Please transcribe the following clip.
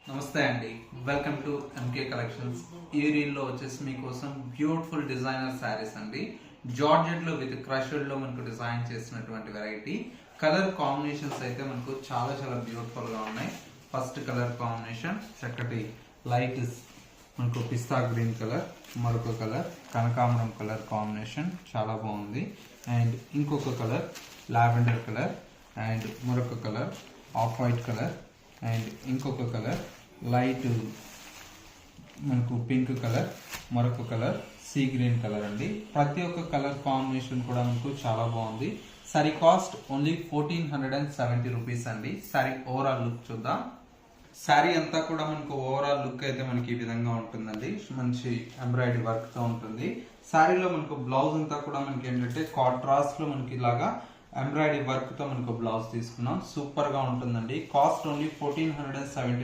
నమస్తే అండి, welcome to MK collections. ఈ రీల్లో వచ్చేసి మీకోసం బ్యూటిఫుల్ డిజైనర్ శారీస్ అండి. జార్జెట్ లో విత్ క్రషెడ్ లో మనకు డిజైన్ చేసినటువంటి వెరైటీ. కలర్ కాంబినేషన్స్ అయితే మనకు చాలా చాలా బ్యూటిఫుల్ గా ఉన్నాయి. ఫస్ట్ కలర్ కాంబినేషన్ చక్కటి లైట్ మనకు పిస్తా గ్రీన్ కలర్, మరొక కలర్ కనకాంబరం కలర్ కాంబినేషన్ చాలా బాగుంది. అండ్ ఇంకొక కలర్ లావెండర్ కలర్, అండ్ మరొక colour off white colour, and ఇంకొక కలర్ లైట్ మనకు పింక్ కలర్, మరొక కలర్ సీ గ్రీన్ కలర్ అండి. ప్రతి ఒక్క కలర్ కాంబినేషన్ కూడా మనకు చాలా బాగుంది. సారీ కాస్ట్ ఓన్లీ 1470 రూపీస్ అండి. సారీ ఓవరాల్ లుక్ చూద్దాం. శారీ అంతా కూడా మనకు ఓవరాల్ లుక్ అయితే మనకి ఈ విధంగా ఉంటుందండి. మంచి ఎంబ్రాయిడరీ వర్క్ తో ఉంటుంది. శారీలో మనకు బ్లౌజ్ అంతా కూడా మనకి ఏంటంటే కాంట్రాస్ట్ లో మనకి ఇలాగా ఎంబ్రాయిడరీ వర్క్ తో మనకు బ్లౌజ్ తీసుకున్నాం. సూపర్ గా ఉంటుందండి. Cost only 1470